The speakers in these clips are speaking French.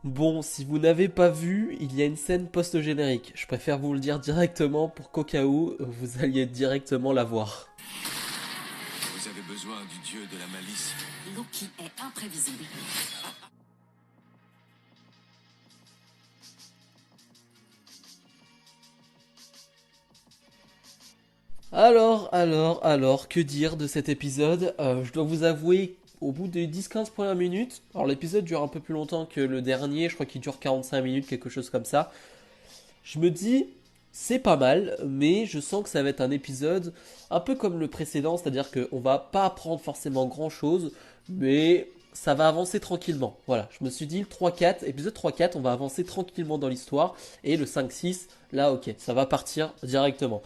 Bon, si vous n'avez pas vu, il y a une scène post-générique. Je préfère vous le dire directement pour qu'au cas où, vous alliez directement la voir. Vous avez besoin du dieu de la malice. Loki est imprévisible. Alors, que dire de cet épisode? Je dois vous avouer, au bout des 10-15 premières minutes, alors l'épisode dure un peu plus longtemps que le dernier, je crois qu'il dure 45 minutes, quelque chose comme ça. Je me dis, c'est pas mal, mais je sens que ça va être un épisode un peu comme le précédent, c'est-à-dire qu'on va pas apprendre forcément grand-chose, mais ça va avancer tranquillement. Voilà, je me suis dit, le 3-4, épisode 3-4, on va avancer tranquillement dans l'histoire, et le 5-6, là, ok, ça va partir directement.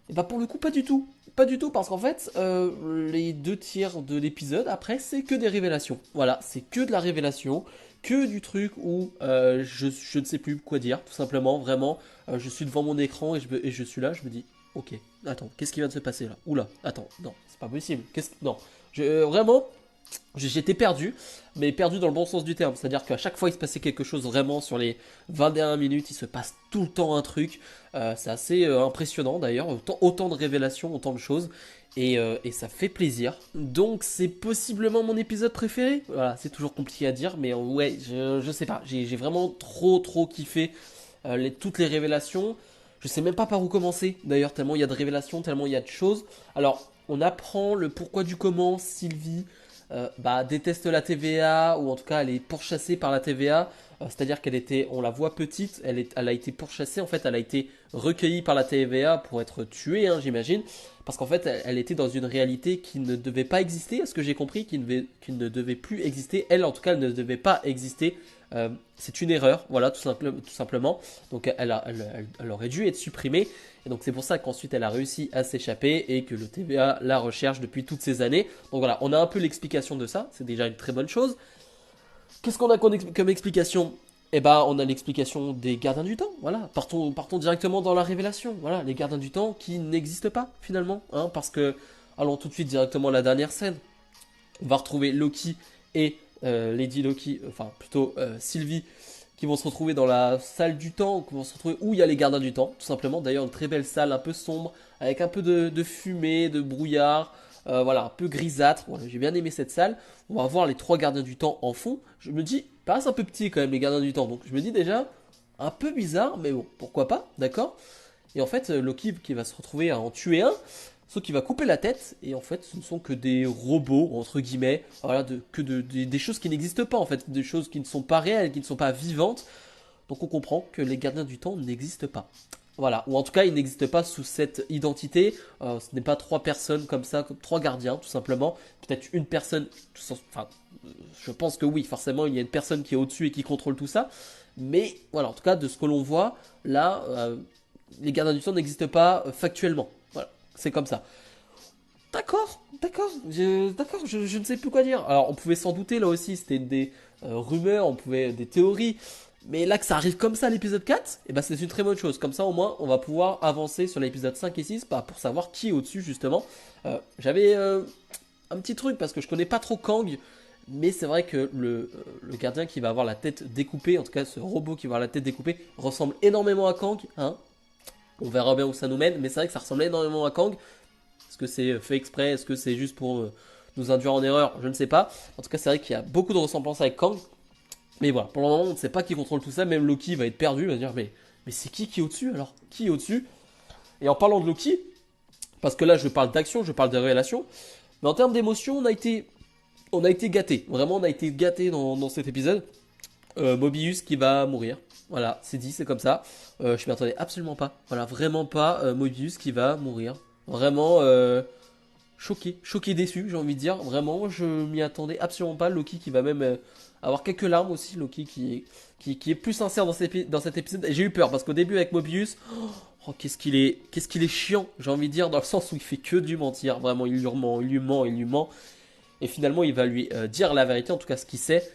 Et bah pour le coup, pas du tout. Pas du tout, parce qu'en fait, les deux tiers de l'épisode, après, c'est que des révélations. Voilà, c'est que de la révélation, que du truc où je ne sais plus quoi dire, tout simplement, vraiment. Je suis devant mon écran et je suis là, je me dis, ok, attends, qu'est-ce qui vient de se passer là? Oula, attends, non, c'est pas possible. Non, vraiment, j'étais perdu, mais perdu dans le bon sens du terme. C'est-à-dire qu'à chaque fois, il se passait quelque chose vraiment sur les 20 dernières minutes. Il se passe tout le temps un truc. C'est assez impressionnant d'ailleurs. Autant de révélations, autant de choses. Et ça fait plaisir. Donc, c'est possiblement mon épisode préféré. Voilà, c'est toujours compliqué à dire, mais ouais, je sais pas. J'ai vraiment trop kiffé toutes les révélations. Je sais même pas par où commencer d'ailleurs, tellement il y a de révélations, tellement il y a de choses. Alors, on apprend le pourquoi du comment Sylvie déteste la TVA, ou en tout cas elle est pourchassée par la TVA. C'est-à-dire qu'elle était, on la voit petite, elle a été pourchassée, en fait elle a été recueillie par la TVA pour être tuée, hein, j'imagine. Parce qu'en fait elle était dans une réalité qui ne devait pas exister, à ce que j'ai compris, qui ne devait plus exister. Elle en tout cas elle ne devait pas exister. C'est une erreur, voilà, tout simplement. Donc elle aurait dû être supprimée. Et donc c'est pour ça qu'ensuite elle a réussi à s'échapper et que le TVA la recherche depuis toutes ces années. Donc voilà, on a un peu l'explication de ça, c'est déjà une très bonne chose. Qu'est-ce qu'on a comme explication? Eh ben, on a l'explication des gardiens du temps, voilà. Partons directement dans la révélation, voilà. Les gardiens du temps qui n'existent pas, finalement, hein, parce que, allons tout de suite directement à la dernière scène. On va retrouver Loki et Lady Loki, enfin plutôt Sylvie, qui vont se retrouver dans la salle du temps, qui vont se retrouver où il y a les gardiens du temps, tout simplement. D'ailleurs, une très belle salle, un peu sombre, avec un peu de fumée, de brouillard, voilà, un peu grisâtre. Voilà, j'ai bien aimé cette salle. On va voir les trois gardiens du temps en fond. Je me dis, ils paraissent un peu petits quand même, les gardiens du temps. Donc je me dis déjà, un peu bizarre, mais bon, pourquoi pas, d'accord. Et en fait, Loki qui va se retrouver à en tuer un, sauf qu'il va couper la tête, et en fait, ce ne sont que des robots, entre guillemets, voilà, des choses qui n'existent pas, en fait, des choses qui ne sont pas réelles, qui ne sont pas vivantes. Donc on comprend que les gardiens du temps n'existent pas. Voilà, ou en tout cas, ils n'existent pas sous cette identité. Ce n'est pas trois personnes comme ça, comme trois gardiens, tout simplement. Peut-être une personne, enfin, je pense que oui, forcément, il y a une personne qui est au-dessus et qui contrôle tout ça. Mais voilà, en tout cas, de ce que l'on voit, là, les gardiens du temps n'existent pas factuellement. Voilà, c'est comme ça. D'accord, je ne sais plus quoi dire. Alors, on pouvait s'en douter là aussi, c'était des rumeurs, on pouvait des théories. Mais là que ça arrive comme ça à l'épisode 4, et ben c'est une très bonne chose. Comme ça, au moins, on va pouvoir avancer sur l'épisode 5 et 6 pour savoir qui est au-dessus, justement. J'avais un petit truc parce que je connais pas trop Kang, mais c'est vrai que le gardien qui va avoir la tête découpée, en tout cas ce robot qui va avoir la tête découpée, ressemble énormément à Kang. Hein. On verra bien où ça nous mène, mais c'est vrai que ça ressemble énormément à Kang. Est-ce que c'est fait exprès? Est-ce que c'est juste pour nous induire en erreur? Je ne sais pas. En tout cas, c'est vrai qu'il y a beaucoup de ressemblances avec Kang. Mais voilà, pour le moment, on ne sait pas qui contrôle tout ça. Même Loki va être perdu, il va se dire mais c'est qui est au-dessus alors? Qui est au-dessus? Et en parlant de Loki, parce que là je parle d'action, je parle de révélation, mais en termes d'émotion, on a été gâté. Vraiment, on a été gâté dans cet épisode. Mobius qui va mourir. Voilà, c'est dit, c'est comme ça. Je m'y attendais absolument pas. Voilà, vraiment pas. Mobius qui va mourir. Vraiment choqué, déçu, j'ai envie de dire. Vraiment, je m'y attendais absolument pas. Loki qui va même avoir quelques larmes aussi. Loki qui est plus sincère dans cet épisode. Et j'ai eu peur parce qu'au début avec Mobius, oh, qu'est-ce qu'il est chiant, j'ai envie de dire, dans le sens où il fait que du mentir. Vraiment, il lui ment, il lui ment, il lui ment. Et finalement, il va lui dire la vérité, en tout cas ce qu'il sait,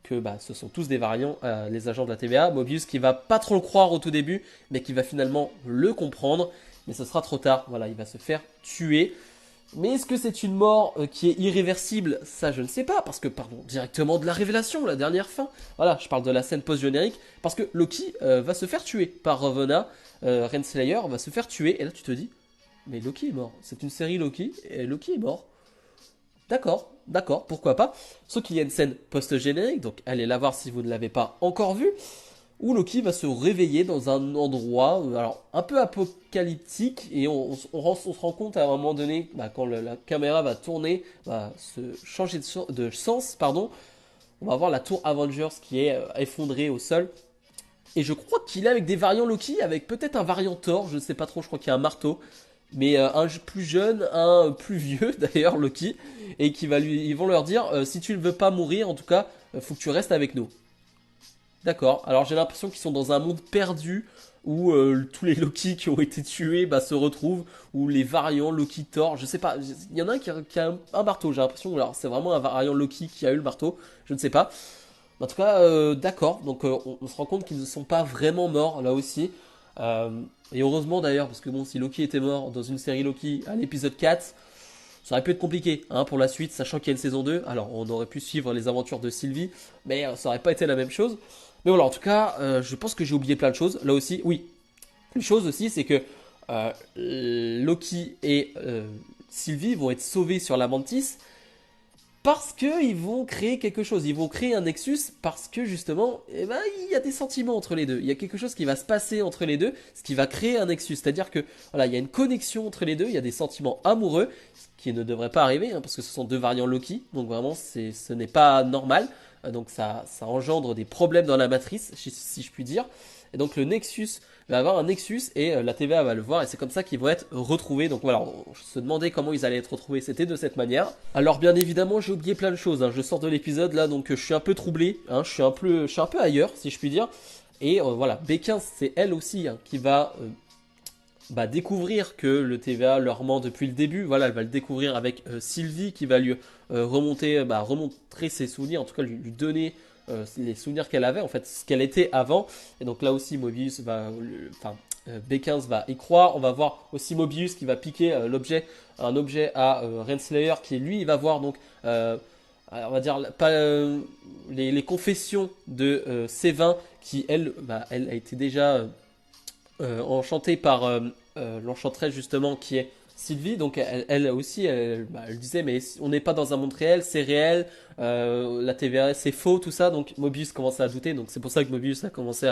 que bah, ce sont tous des variants, les agents de la TVA. Mobius qui va pas trop le croire au tout début, mais qui va finalement le comprendre. Mais ce sera trop tard, voilà, il va se faire tuer. Mais est-ce que c'est une mort qui est irréversible? Ça, je ne sais pas, parce que, pardon, directement de la révélation, la dernière fin. Voilà, je parle de la scène post-générique, parce que Loki va se faire tuer par Ravonna, Renslayer va se faire tuer, et là tu te dis, mais Loki est mort, c'est une série Loki, et Loki est mort. D'accord, pourquoi pas. Sauf qu'il y a une scène post-générique, donc allez la voir si vous ne l'avez pas encore vue, où Loki va se réveiller dans un endroit alors un peu apocalyptique et on se rend compte à un moment donné quand la caméra va tourner, va se changer de sens, pardon, on va voir la tour Avengers qui est effondrée au sol et je crois qu'il est avec des variants Loki, avec peut-être un variant Thor, je ne sais pas trop, je crois qu'il y a un marteau, mais un plus jeune, un plus vieux d'ailleurs Loki, et ils vont leur dire si tu ne veux pas mourir en tout cas, faut que tu restes avec nous. D'accord, alors j'ai l'impression qu'ils sont dans un monde perdu où tous les Loki qui ont été tués se retrouvent, ou les variants Loki Thor, je sais pas, il y en a un qui a un marteau, j'ai l'impression, alors c'est vraiment un variant Loki qui a eu le marteau, je ne sais pas. En tout cas, d'accord, donc on se rend compte qu'ils ne sont pas vraiment morts là aussi. Euh, et heureusement d'ailleurs, parce que bon, si Loki était mort dans une série Loki à l'épisode 4, ça aurait pu être compliqué pour la suite, sachant qu'il y a une saison 2. Alors, on aurait pu suivre les aventures de Sylvie, mais ça aurait pas été la même chose. Mais voilà, en tout cas, je pense que j'ai oublié plein de choses. Là aussi, oui. Une chose aussi, c'est que Loki et Sylvie vont être sauvés sur la Mantis parce qu'ils vont créer quelque chose. Ils vont créer un Nexus parce que justement, il y a des sentiments entre les deux. Il y a quelque chose qui va se passer entre les deux, ce qui va créer un Nexus. C'est-à-dire que voilà, il y a une connexion entre les deux, il y a des sentiments amoureux, ce qui ne devrait pas arriver, parce que ce sont deux variants Loki. Donc vraiment, ce n'est pas normal. Donc ça engendre des problèmes dans la matrice, si je puis dire. Et donc le Nexus va avoir un Nexus et la TVA va le voir et c'est comme ça qu'ils vont être retrouvés. Donc voilà, on se demandait comment ils allaient être retrouvés, c'était de cette manière. Alors bien évidemment j'ai oublié plein de choses, je sors de l'épisode là donc je suis un peu troublé, je suis un peu ailleurs si je puis dire. Et voilà, B15 c'est elle aussi qui va découvrir que le TVA leur ment depuis le début. Voilà, elle va le découvrir avec Sylvie qui va lui remontrer ses souvenirs, en tout cas lui donner les souvenirs qu'elle avait, en fait, ce qu'elle était avant. Et donc là aussi, Mobius B15 va y croire. On va voir aussi Mobius qui va piquer un objet à Renslayer qui lui, il va voir donc, on va dire, les confessions de Sévin qui, elle a été déjà enchantée par l'enchanteresse justement qui est Sylvie, donc elle aussi, elle disait mais on n'est pas dans un monde réel, c'est réel, la TVA c'est faux, tout ça, donc Mobius commençait à douter, donc c'est pour ça que Mobius a commencé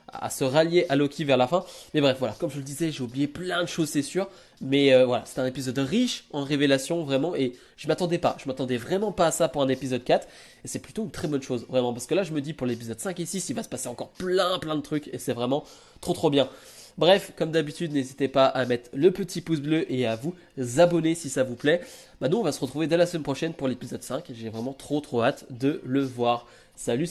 à se rallier à Loki vers la fin. Mais bref, voilà, comme je le disais, j'ai oublié plein de choses, c'est sûr, mais voilà, c'était un épisode riche en révélations, vraiment, et je m'attendais vraiment pas à ça pour un épisode 4, et c'est plutôt une très bonne chose, vraiment, parce que là je me dis pour l'épisode 5 et 6, il va se passer encore plein de trucs, et c'est vraiment trop bien. Bref, comme d'habitude, n'hésitez pas à mettre le petit pouce bleu et à vous abonner si ça vous plaît. Nous, on va se retrouver dès la semaine prochaine pour l'épisode 5 et j'ai vraiment trop hâte de le voir. Salut